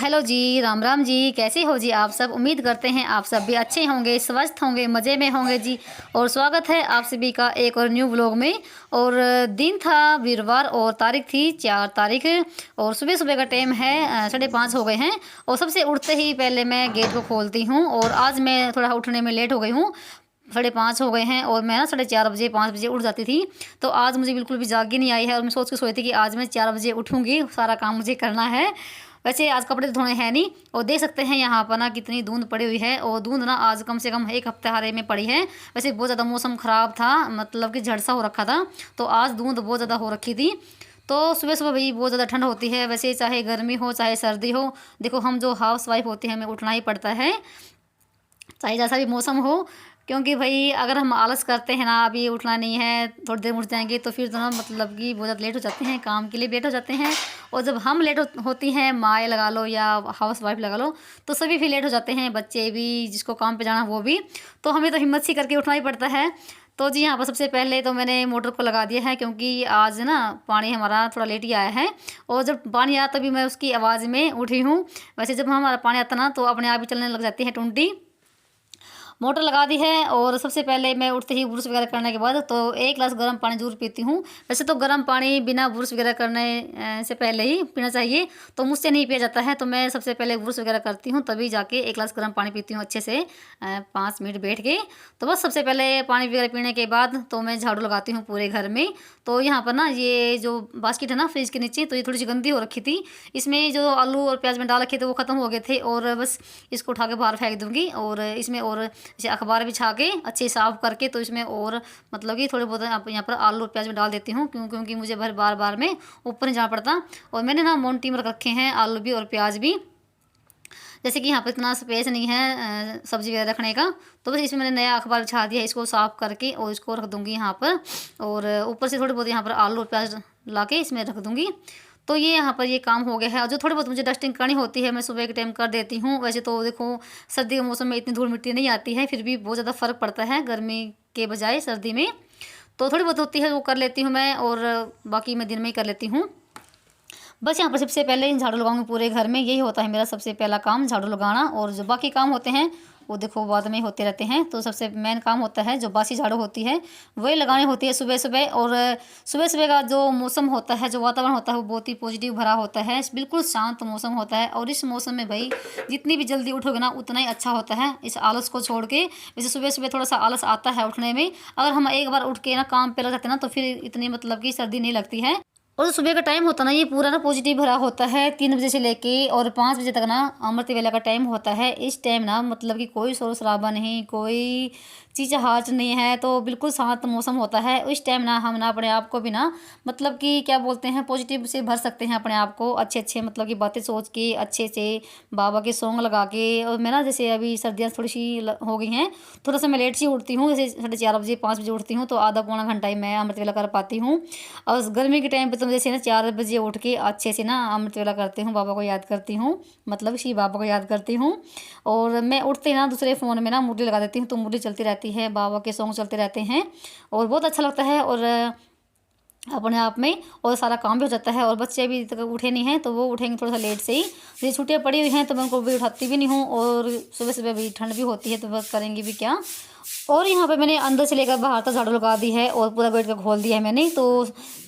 Hello जी, राम राम जी। कैसे हो जी आप सब? उम्मीद करते हैं आप सब भी अच्छे होंगे, स्वस्थ होंगे, मज़े में होंगे जी। और स्वागत है आप सभी का एक और न्यू व्लॉग में। और दिन था वीरवार और तारीख थी 4 तारीख और सुबह सुबह का टाइम है 5:30 हो गए हैं। और सबसे उठते ही पहले मैं गेट को खोलती हूँ और आज मैं थोड़ा उठने में लेट हो गई हूँ। 5:30 हो गए हैं और मैं ना 4:30 बजे 5 बजे उठ जाती थी। तो आज मुझे बिल्कुल भी जाग ही नहीं आई है और मैं सोच के सोई थी कि आज मैं 4 बजे उठूँगी, सारा काम मुझे करना है। वैसे आज कपड़े तो धोने हैं नहीं। और देख सकते हैं यहाँ पर ना कितनी धुंध पड़ी हुई है और धुंध ना आज कम से कम 1 हफ्ते हारे में पड़ी है। वैसे बहुत ज़्यादा मौसम ख़राब था, मतलब कि झड़सा हो रखा था, तो आज धुंध बहुत ज़्यादा हो रखी थी। तो सुबह सुबह भाई बहुत ज़्यादा ठंड होती है, वैसे चाहे गर्मी हो चाहे सर्दी हो। देखो हम जो हाउस वाइफ होती हैं हमें उठना ही पड़ता है, चाहे जैसा भी मौसम हो। क्योंकि भाई अगर हम आलस करते हैं ना, अभी उठना नहीं है, थोड़ी देर में उठ जाएंगे, तो फिर तो ना मतलब कि बहुत ज़्यादा लेट हो जाते हैं, काम के लिए लेट हो जाते हैं। और जब हम लेट होती हैं, माएँ लगा लो या हाउस वाइफ लगा लो, तो सभी फिर लेट हो जाते हैं, बच्चे भी, जिसको काम पे जाना वो भी। तो हमें तो हिम्मत सी करके उठना ही पड़ता है। तो जी यहाँ पर सबसे पहले तो मैंने मोटर को लगा दिया है, क्योंकि आज ना पानी हमारा थोड़ा लेट ही आया है। और जब पानी आया तभी मैं उसकी आवाज़ में उठी हूँ। वैसे जब हमारा पानी आता ना तो अपने आप ही चलने लग जाती है टुंटी। मोटर लगा दी है और सबसे पहले मैं उठते ही ब्रश वगैरह करने के बाद तो 1 गिलास गर्म पानी ज़रूर पीती हूँ। वैसे तो गर्म पानी बिना ब्रश वगैरह करने से पहले ही पीना चाहिए, तो मुझसे नहीं पिया जाता है। तो मैं सबसे पहले ब्रश वगैरह करती हूँ, तभी जाके 1 गिलास गर्म पानी पीती हूँ अच्छे से 5 मिनट बैठ के। तो बस सबसे पहले पानी वगैरह पीने के बाद तो मैं झाड़ू लगाती हूँ पूरे घर में। तो यहाँ पर ना ये जो बास्केट है ना फ्रिज के नीचे, तो ये थोड़ी सी गंदी हो रखी थी। इसमें जो आलू और प्याज में डाल रखे थे वो ख़त्म हो गए थे, और बस इसको उठा के बाहर फेंक दूँगी। और इसमें और जैसे अखबार बिछा के अच्छे साफ़ करके, तो इसमें और मतलब कि थोड़े बहुत यहाँ पर आलू और प्याज में डाल देती हूँ, क्योंकि मुझे बार बार में ऊपर नहीं जाना पड़ता। और मैंने ना मोन्टी में रख रखे हैं आलू भी और प्याज भी, जैसे कि यहाँ पर इतना स्पेस नहीं है सब्ज़ी वगैरह रखने का। तो बस इसमें मैंने नया अखबार बिछा दिया, इसको साफ़ करके और इसको रख दूँगी यहाँ पर। और ऊपर से थोड़े बहुत यहाँ पर आलू और प्याज ला के इसमें रख दूँगी। तो ये यहाँ पर ये काम हो गया है। और जो थोड़ी बहुत मुझे डस्टिंग करनी होती है मैं सुबह के टाइम कर देती हूँ। वैसे तो देखो सर्दी के मौसम में इतनी धूल मिट्टी नहीं आती है, फिर भी बहुत ज़्यादा फ़र्क पड़ता है गर्मी के बजाय सर्दी में। तो थोड़ी बहुत होती है वो कर लेती हूँ मैं, और बाकी मैं दिन में ही कर लेती हूँ। बस यहाँ पर सबसे पहले झाड़ू लगाऊंगी पूरे घर में, यही होता है मेरा सबसे पहला काम, झाड़ू लगाना। और जो बाकी काम होते हैं वो देखो बाद में होते रहते हैं। तो सबसे मेन काम होता है जो बासी झाड़ू होती है वही लगानी होती है सुबह सुबह। और सुबह सुबह का जो मौसम होता है, जो वातावरण होता है, वो बहुत ही पॉजिटिव भरा होता है, बिल्कुल शांत मौसम होता है। और इस मौसम में भाई जितनी भी जल्दी उठोगे ना उतना ही अच्छा होता है, इस आलस को छोड़ के। वैसे सुबह सुबह थोड़ा सा आलस आता है उठने में, अगर हम एक बार उठ के ना काम पे लग जाते हैं ना तो फिर इतनी मतलब कि सर्दी नहीं लगती है। और जो सुबह का टाइम होता है ना ये पूरा ना पॉजिटिव भरा होता है, 3 बजे से लेके और 5 बजे तक ना अमृत वेला का टाइम होता है। इस टाइम ना मतलब कि कोई शोर शराबा नहीं, कोई चीचहाट नहीं है, तो बिल्कुल शांत मौसम होता है। इस टाइम ना हम ना अपने आप को भी ना मतलब कि क्या बोलते हैं पॉजिटिव से भर सकते हैं अपने आप को, अच्छे अच्छे मतलब कि बातें सोच के, अच्छे से बाबा के सॉन्ग लगा के। और मैं ना जैसे अभी सर्दियाँ थोड़ी सी हो गई हैं, थोड़ा सा मैं लेट सी उठती हूँ, जैसे 4:30 बजे 5 बजे उठती हूँ, तो आधा पौना घंटा ही मैं अमृत वेला कर पाती हूँ। और गर्मी के टाइम पे तो जैसे ना 4 बजे उठ के अच्छे से ना अमृत वेला करती हूँ, बाबा को याद करती हूँ, मतलब शिव बाबा को याद करती हूँ। और मैं उठते ही ना दूसरे फ़ोन में ना मुरली लगा देती हूँ, तो मुरली चलती रहती है, बाबा के सॉन्ग चलते रहते हैं और बहुत अच्छा लगता है। और अपने आप में और सारा काम भी हो जाता है। और बच्चे अभी तक उठे नहीं हैं, तो वो उठेंगे थोड़ा सा लेट से ही। ये छुट्टियाँ पड़ी हुई हैं तो मैं उनको भी उठाती भी नहीं हूँ, और सुबह सुबह भी ठंड भी होती है तो बस करेंगे भी क्या। और यहाँ पे मैंने अंदर से लेकर बाहर तक झाड़ू लगा दी है और पूरा गेट का खोल दिया है मैंने। तो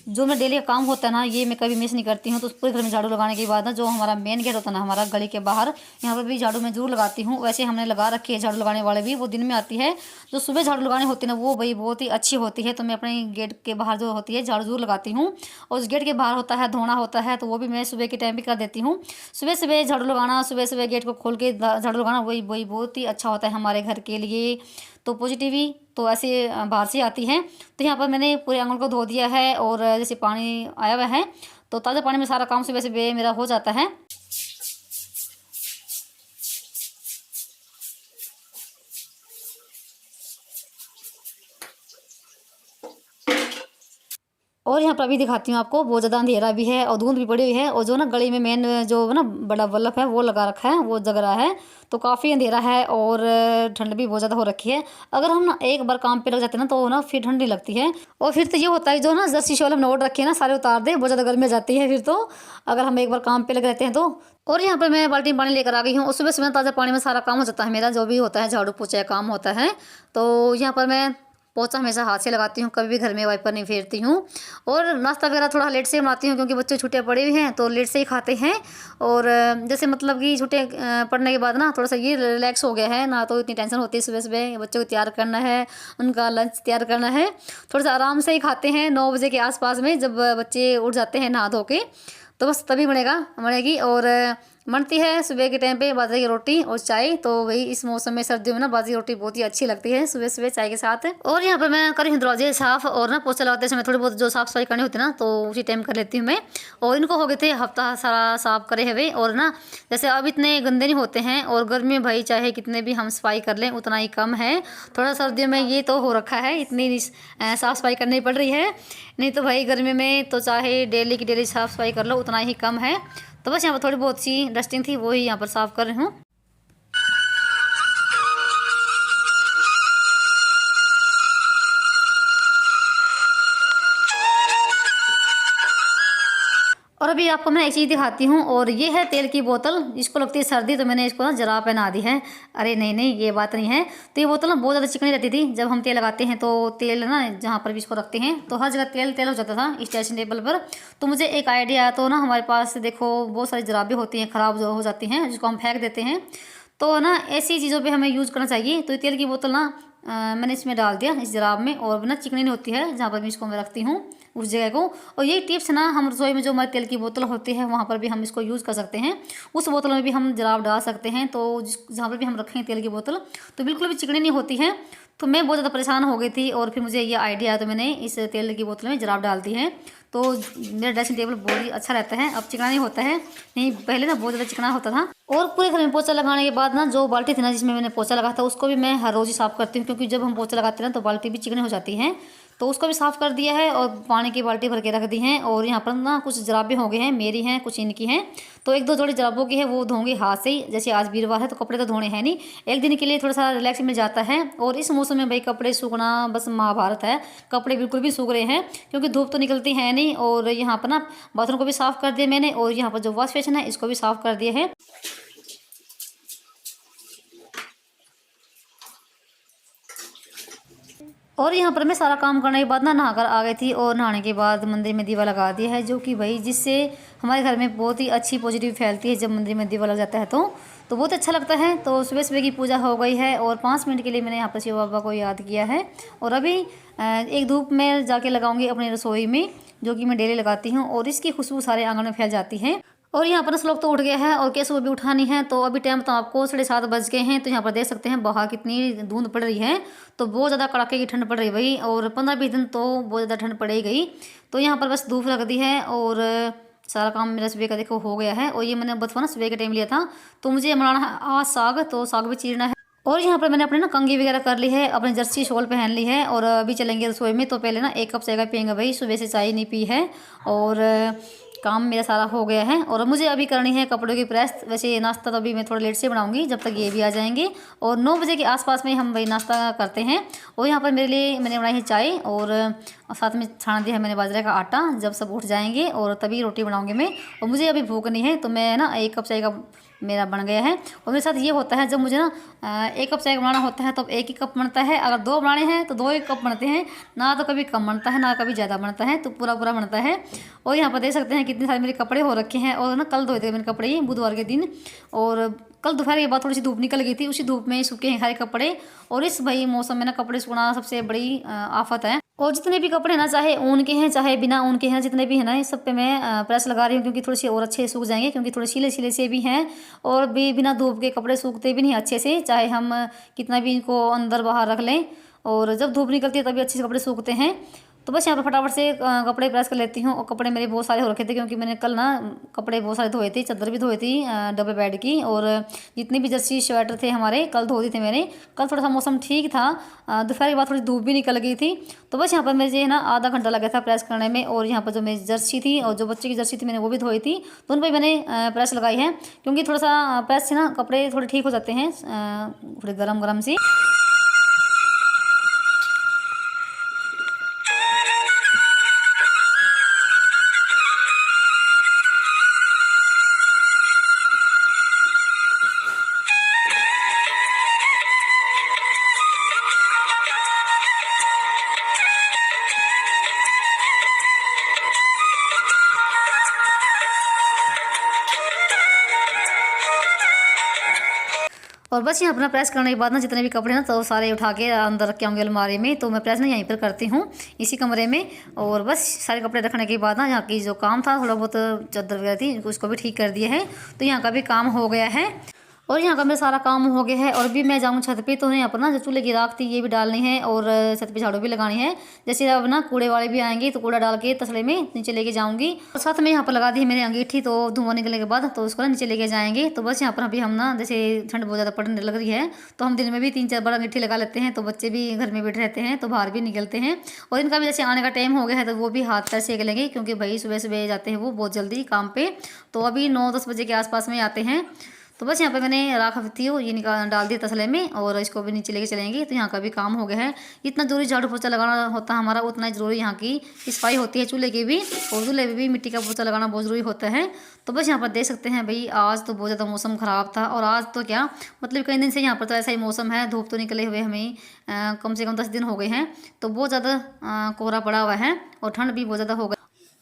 जो मेरा डेली का काम होता है ना ये मैं कभी मिस नहीं करती हूँ। तो पूरे घर में झाड़ू लगाने के बाद ना जो हमारा मेन गेट होता है ना हमारा गली के बाहर, यहाँ पर भी झाड़ू मैं जरूर लगाती हूँ। वैसे हमने लगा रखी है झाड़ू लगाने वाले भी, वो दिन में आती है। जो सुबह झाड़ू लगानी होती है ना वो भाई बहुत ही अच्छी होती है, तो मैं अपने गेट के बाहर जो होती है झाड़ू जरूर लगाती हूँ। और उस गेट के बाहर होता है धोना होता है, तो वो भी मैं सुबह के टाइम भी कर देती हूँ। सुबह सुबह झाड़ू लगाना, सुबह सुबह गेट को खोल के झाड़ू लगाना, वही वही बहुत ही अच्छा होता है हमारे घर के लिए। तो पॉजिटिवी तो ऐसे बाहर से आती है। तो यहाँ पर मैंने पूरे आंगन को धो दिया है, और जैसे पानी आया हुआ है तो ताज़ा पानी में सारा काम सुबह सुबह मेरा हो जाता है। और यहाँ पर अभी दिखाती हूँ आपको, बहुत ज़्यादा अंधेरा भी है और धुंध भी पड़ी हुई है। और जो ना गली में मेन जो ना बड़ा बल्ब है वो लगा रखा है, वो जग रहा है। तो काफ़ी अंधेरा है और ठंड भी बहुत ज़्यादा हो रखी है। अगर हम ना एक बार काम पे लग जाते हैं ना तो ना फिर ठंड नहीं लगती है। और फिर तो ये होता है जो ना जर्सी शॉल हम नोट रखे हैं ना सारे उतार दे, बहुत ज़्यादा गर्मी आ जाती है फिर तो, अगर हम एक बार काम पे लगे रहते हैं तो। और यहाँ पर मैं बाल्टी में पानी लेकर आ गई हूँ और सुबह सुबह ताज़ा पानी में सारा काम हो जाता है मेरा, जो भी होता है झाड़ू पोछा काम होता है। तो यहाँ पर मैं पोछा हमेशा हाथ से लगाती हूँ, कभी भी घर में वाइपर नहीं फेरती हूँ। और नाश्ता वगैरह थोड़ा लेट से बनाती हूँ क्योंकि बच्चे छुट्टियाँ पड़ी हुई हैं तो लेट से ही खाते हैं। और जैसे मतलब कि छुट्टियाँ पढ़ने के बाद ना थोड़ा सा ये रिलैक्स हो गया है ना, तो इतनी टेंशन होती है सुबह सुबह बच्चों को तैयार करना है, उनका लंच तैयार करना है। थोड़ा सा आराम से ही खाते हैं 9 बजे के आसपास में, जब बच्चे उठ जाते हैं नहा धो के, तो बस तभी बनेगी। और बनती है सुबह के टाइम पे बाजरे की रोटी और चाय। तो वही इस मौसम में सर्दियों में ना बाजरे की रोटी बहुत ही अच्छी लगती है सुबह सुबह चाय के साथ। और यहाँ पर मैं करी हूँ दरवाजे साफ, और ना पोछा लगाते समय थोड़ी बहुत जो साफ सफाई करनी होती है ना तो उसी टाइम कर लेती हूँ मैं। और इनको हो गए थे हफ्ता सारा साफ करे हुए, और ना जैसे अब इतने गंदे नहीं होते हैं। और गर्मी में भाई चाहे कितने भी हम सफाई कर लें उतना ही कम है। थोड़ा सर्दियों में ये तो हो रखा है, इतनी साफ सफाई करनी पड़ रही है, नहीं तो भाई गर्मी में तो चाहे डेली की डेली साफ सफाई कर लो उतना ही कम है। तो बस यहाँ पर थोड़ी बहुत सी डस्टिंग थी वो ही यहाँ पर साफ कर रही हूँ। और अभी आपको मैं एक चीज़ दिखाती हूँ, और ये है तेल की बोतल। इसको लगती है सर्दी तो मैंने इसको ना जरा पहना दी है। अरे नहीं नहीं ये बात नहीं है। तो ये बोतल ना बहुत ज़्यादा चिकनी रहती थी, जब हम तेल लगाते हैं तो तेल ना जहाँ पर भी इसको रखते हैं तो हर जगह तेल तेल हो जाता था स्टेशन टेबल पर। तो मुझे एक आइडिया आया, तो ना हमारे पास देखो बहुत सारी जराबें होती हैं ख़राब जो हो जाती हैं जिसको हम फेंक देते हैं, तो ना ऐसी चीज़ों पर हमें यूज़ करना चाहिए। तो ये तेल की बोतल ना मैंने इसमें डाल दिया इस जराब में, और ना चिकनी नहीं होती है जहाँ पर भी इसको मैं रखती हूँ उस जगह को। और यही टिप्स ना हम रसोई में जो हमारे तेल की बोतल होती है वहाँ पर भी हम इसको यूज़ कर सकते हैं। उस बोतल में भी हम जराब डाल सकते हैं, तो जहाँ पर भी हम रखें तेल की बोतल तो बिल्कुल भी चिकनी नहीं होती है। तो मैं बहुत ज़्यादा परेशान हो गई थी और फिर मुझे ये आइडिया आया, तो मैंने इस तेल की बोतल में जराब डाल दी है। तो मेरा ड्रेसिंग टेबल बहुत ही अच्छा रहता है, अब चिकना नहीं होता है। नहीं पहले ना बहुत ज़्यादा चिकना होता था। और पूरे घर में पोछा लगाने के बाद ना जो बाल्टी थी ना जिसमें मैंने पोछा लगाया था उसको भी मैं हर रोज़ ही साफ़ करती हूँ, क्योंकि जब हम पोछा लगाते हैं ना तो बाल्टी भी चिकनी हो जाती है। तो उसको भी साफ़ कर दिया है और पानी की बाल्टी भर के रख दी है। और यहाँ पर ना कुछ जराबें हो गए हैं, मेरी हैं कुछ इनकी हैं, तो एक दो जोड़ी जराबों की है वो धोंगे हाथ से ही। जैसे आज वीरवार है तो कपड़े तो धोने हैं नहीं, एक दिन के लिए थोड़ा सा रिलैक्स मिल जाता है। और इस मौसम में भाई कपड़े सूखना बस महाभारत है, कपड़े बिल्कुल भी सूख रहे हैं क्योंकि धूप तो निकलती है नहीं। और यहाँ पर ना बाथरूम को भी साफ़ कर दिया मैंने, और यहाँ पर जो वॉश बेसिन है इसको भी साफ़ कर दिया है। और यहाँ पर मैं सारा काम करने के बाद ना नहाकर आ गई थी, और नहाने के बाद मंदिर में दीवा लगा दिया है, जो कि भाई जिससे हमारे घर में बहुत ही अच्छी पॉजिटिव फैलती है। जब मंदिर में दीवा लग जाता है तो बहुत अच्छा लगता है। तो सुबह सुबह की पूजा हो गई है और 5 मिनट के लिए मैंने यहाँ पर शिव बाबा को याद किया है। और अभी एक धूप में जाके लगाऊंगी अपनी रसोई में, जो कि मैं डेली लगाती हूँ, और इसकी खुशबू सारे आंगन में फैल जाती है। और यहाँ पर श्लोक तो उठ गया है और केसु भी उठानी है। तो अभी टाइम तो आपको 7:30 बज गए हैं। तो यहाँ पर देख सकते हैं बाहर कितनी धुंध पड़ रही है, तो बहुत ज़्यादा कड़ाके की ठंड पड़ रही है भाई। और 15-20 दिन तो बहुत ज़्यादा ठंड पड़ेगी गई। तो यहाँ पर बस धूप रख दी है और सारा काम मेरा सुबह का देखो हो गया है। और ये मैंने बचपन ना सुबह के टाइम लिया था, तो मुझे बनाना है आज साग, तो साग भी चीरना है। और यहाँ पर मैंने अपने ना कंघी वगैरह कर ली है, अपनी जर्सी शॉल पहन ली है, और अभी चलेंगे रसोई में। तो पहले ना 1 कप चाय का पियेंगे भाई, सुबह से चाय नहीं पी है। और काम मेरा सारा हो गया है, और मुझे अभी करनी है कपड़ों की प्रेस। वैसे ये नाश्ता तो अभी मैं थोड़ा लेट से बनाऊंगी जब तक ये भी आ जाएंगे, और 9 बजे के आसपास में हम वही नाश्ता करते हैं। और यहाँ पर मेरे लिए मैंने बनाई है चाय, और साथ में छाना दिया है मैंने बाजरे का आटा। जब सब उठ जाएंगे और तभी रोटी बनाऊंगी मैं, और मुझे अभी भूख नहीं है, तो मैं ना 1 कप चाय का मेरा बन गया है। और मेरे साथ ये होता है जब मुझे ना 1 कप चाय बनाना होता है तो 1 ही कप बनता है, अगर 2 बनाने हैं तो 2 ही कप बनते हैं, ना तो कभी कम बनता है ना कभी ज़्यादा बनता है, तो पूरा पूरा बनता है। और यहाँ पर देख सकते हैं कितने सारे मेरे कपड़े हो रखे हैं, और ना कल धोए थे मैंने कपड़े ये बुधवार के दिन, और कल दोपहर के बाद थोड़ी सी धूप निकल गई थी, उसी धूप में सूखे हैं सारे कपड़े। और इस भाई मौसम में ना कपड़े सूखना सबसे बड़ी आफत है। और जितने भी कपड़े ना चाहे ऊन के हैं चाहे बिना ऊन के हैं, जितने भी हैं ना इस सब पे मैं प्रेस लगा रही हूँ, क्योंकि थोड़ी सी और अच्छे सूख जाएंगे, क्योंकि थोड़े सीले सीले से भी हैं, और भी बिना धूप के कपड़े सूखते भी नहीं अच्छे से, चाहे हम कितना भी इनको अंदर बाहर रख लें। और जब धूप निकलती है तभी अच्छे से कपड़े सूखते हैं। तो बस यहाँ पर फटाफट से कपड़े प्रेस कर लेती हूँ। और कपड़े मेरे बहुत सारे हो रखे थे क्योंकि मैंने कल ना कपड़े बहुत सारे धोए थे, चादर भी धोई थी डबल बेड की, और जितनी भी जर्सी स्वेटर थे हमारे कल धो दिए थे मैंने। कल थोड़ा सा मौसम ठीक था, दोपहर के बाद थोड़ी धूप भी निकल गई थी। तो बस यहाँ पर मुझे ना आधा घंटा लगा था प्रेस करने में। और यहाँ पर जो मेरी जर्सी थी और जो बच्चे की जर्सी थी मैंने वो भी धोई थी, तो उन पर मैंने प्रेस लगाई है क्योंकि थोड़ा सा प्रेस से ना कपड़े थोड़े ठीक हो जाते हैं, थोड़े गरम गरम से। और बस यहाँ अपना प्रेस करने के बाद ना जितने भी कपड़े ना तो सारे उठा के अंदर रखे होंगे अलमारी में। तो मैं प्रेस ना यहीं पर करती हूँ इसी कमरे में। और बस सारे कपड़े रखने के बाद ना यहाँ की जो काम था थोड़ा बहुत चादर वगैरह थी उसको भी ठीक कर दिया है। तो यहाँ का भी काम हो गया है और यहाँ का मेरा सारा काम हो गया है। और भी मैं जाऊँ छत पे तो यहाँ पर ना जो चूल्हे की राख थी ये भी डालनी है और छत पे झाड़ू भी लगानी है। जैसे अब ना कूड़े वाले भी आएंगे तो कूड़ा डाल के तसले में नीचे लेके जाऊंगी। और साथ में यहाँ पर लगा दी है मैंने अंगीठी, तो धुआं निकलने के बाद तो उसको ना नीचे लेके जाएंगे। तो बस यहाँ पर अभी हम ना जैसे ठंड बहुत ज़्यादा पड़ने लग रही है तो हम दिन में भी 3-4 बार अंगीठी लगा लेते हैं। तो बच्चे भी घर में बैठे रहते हैं तो बाहर भी निकलते हैं और इनका भी जैसे आने का टाइम हो गया है तो वो भी हाथ पैर सेक लेंगे क्योंकि भाई सुबह सुबह जाते हैं वो बहुत जल्दी काम पे। तो अभी 9-10 बजे के आसपास में आते हैं। तो बस यहाँ पे मैंने राख थी ये निकाल डाल दिया तसले में और इसको भी नीचे लेके चलेंगे। तो यहाँ का भी काम हो गया है। इतना जरूरी झाड़ू पोछा लगाना होता है हमारा, उतना जरूरी यहाँ की सफाई होती है चूल्हे की भी। और चूल्हे भी मिट्टी का पोछा लगाना बहुत ज़रूरी होता है। तो बस यहाँ पर देख सकते हैं भाई आज तो बहुत ज़्यादा मौसम ख़राब था। और आज तो क्या मतलब कई दिन से यहाँ पर तो ऐसा ही मौसम है, धूप तो निकले हुए हमें कम से कम 10 दिन हो गए हैं। तो बहुत ज़्यादा कोहरा पड़ा हुआ है और ठंड भी बहुत ज़्यादा हो गई।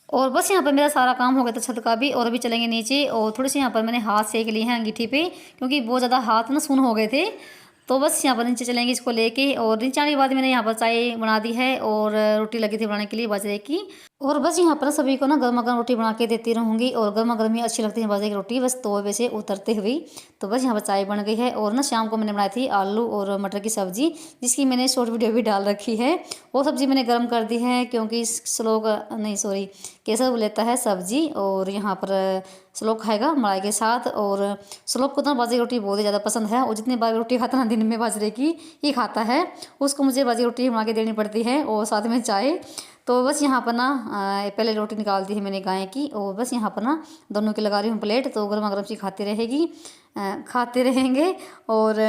और बस यहाँ पर मेरा सारा काम हो गया था छत का भी। और अभी चलेंगे नीचे और थोड़े से यहाँ पर मैंने हाथ सेक लिए हैं अंगीठी पे क्योंकि बहुत ज़्यादा हाथ ना सुन हो गए थे। तो बस यहाँ पर नीचे चलेंगे इसको लेके। और नीचे आने के बाद मैंने यहाँ पर चाय बना दी है और रोटी लगी थी बनाने के लिए बाजरे की। और बस यहाँ पर सभी को ना गर्मा गर्म रोटी बना के देती रहूँगी और गर्मा गर्म ही अच्छी लगती है बाजरे की रोटी बस तवे से उतरते हुए। तो बस यहाँ पर चाय बन गई है। और ना शाम को मैंने बनाई थी आलू और मटर की सब्जी जिसकी मैंने शॉर्ट वीडियो भी डाल रखी है। वो सब्जी मैंने गर्म कर दी है क्योंकि श्लोक नहीं सॉरी केसर लेता है सब्जी और यहाँ पर श्लोक खाएगा मलाई के साथ। और श्लोक को तो बाजरे की रोटी बहुत ही ज़्यादा पसंद है और जितनी बाजरे रोटी खाता है ना दिन में बाजरे की ही खाता है, उसको मुझे बाजरे रोटी बना के देनी पड़ती है और साथ में चाय। तो बस यहाँ पर ना पहले रोटी निकाल दी है मैंने गाय की और बस यहाँ पर ना दोनों की लगा रही हूँ प्लेट। तो गर्मा गर्म सी खाती रहेगी खाते रहेंगे और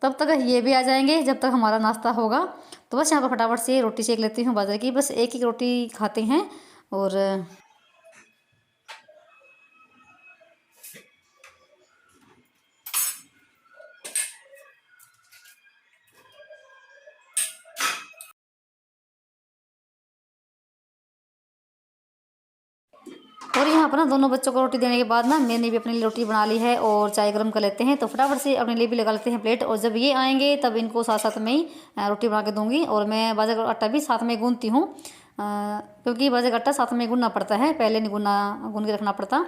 तब तक ये भी आ जाएंगे जब तक हमारा नाश्ता होगा। तो बस यहाँ पर फटाफट से रोटी सेक लेती हूँ बाजरे की, बस एक ही रोटी खाते हैं। और यहाँ पर ना दोनों बच्चों को रोटी देने के बाद ना मैंने भी अपने लिए रोटी बना ली है और चाय गर्म कर लेते हैं। तो फटाफट से अपने लिए भी लगा लेते हैं प्लेट और जब ये आएंगे तब इनको साथ साथ में ही रोटी बना के दूंगी। और मैं बाजरे का आटा भी साथ में गूंथती हूँ क्योंकि बाजरे का आटा साथ में गूंथना पड़ता है, पहले नहीं गूंथ के रखना पड़ता।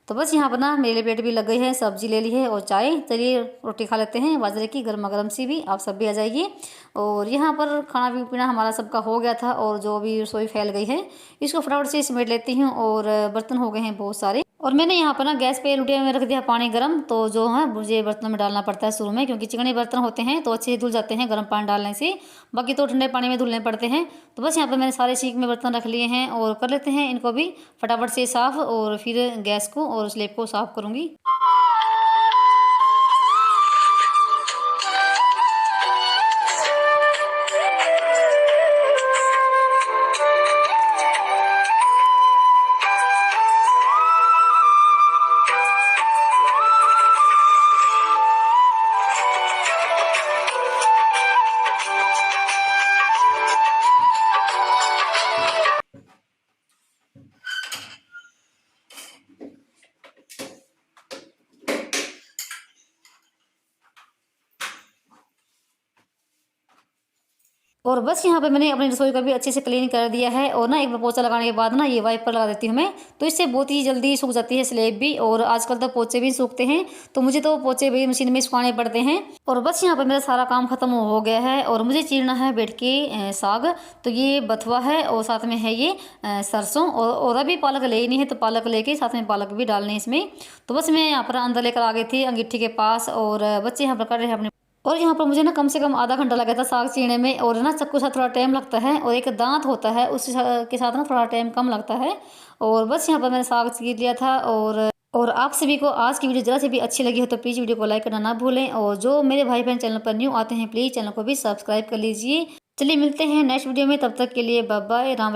तो बस यहाँ पर ना मेरे लिए प्लेट भी लग गई है, सब्जी ले ली है और चाय। चलिए रोटी खा लेते हैं बाजरे की गर्मा गर्म सी भी, आप सब भी आ जाइए। और यहाँ पर खाना भी पीना हमारा सबका हो गया था और जो भी रसोई फैल गई है इसको फटाफट से समेट लेती हूँ। और बर्तन हो गए हैं बहुत सारे और मैंने यहाँ पर ना गैस पे लुटिया में रख दिया पानी गर्म। तो जो है मुझे बर्तनों में डालना पड़ता है शुरू में क्योंकि चिकने बर्तन होते हैं तो अच्छे से धुल जाते हैं गर्म पानी डालने से, बाकी तो ठंडे पानी में धुलने पड़ते हैं। तो बस यहाँ पर मैंने सारे सीख में बर्तन रख लिए हैं और कर लेते हैं इनको भी फटाफट से साफ़ और फिर गैस को और स्लेब को साफ़ करूँगी। और बस यहाँ पे मैंने अपनी रसोई का भी अच्छे से क्लीन कर दिया है। और ना एक बार पोछा लगाने के बाद ना ये वाइपर लगा देती हूँ मैं, तो इससे बहुत ही जल्दी सूख जाती है स्लेब भी। और आजकल तो पोछे भी सूखते हैं, तो मुझे तो पोछे भी मशीन में सुखाने पड़ते हैं। और बस यहाँ पर मेरा सारा काम खत्म हो गया है। और मुझे चीरना है बैठ के साग। तो ये बथुआ है और साथ में है ये सरसों। और अभी पालक ले ही नहीं है, तो पालक लेके साथ में पालक भी डालने इसमें। तो बस मैं यहाँ पर अंदर लेकर आ गई थी अंगीठी के पास, और बच्चे यहाँ पर कर रहे हैं अपने। और यहाँ पर मुझे ना कम से कम आधा घंटा लगा था साग चीरने में। और ना चक्कू साथ थोड़ा टाइम लगता है, और एक दांत होता है के साथ ना थोड़ा टाइम कम लगता है। और बस यहाँ पर मैंने साग चीर लिया था। और आप सभी को आज की वीडियो जरा से भी अच्छी लगी हो तो प्लीज़ वीडियो को लाइक करना ना भूलें। और जो मेरे भाई बहन चैनल पर न्यू आते हैं प्लीज़ चैनल को भी सब्सक्राइब कर लीजिए। चलिए मिलते हैं नेक्स्ट वीडियो में, तब तक के लिए बाय बाय, राम।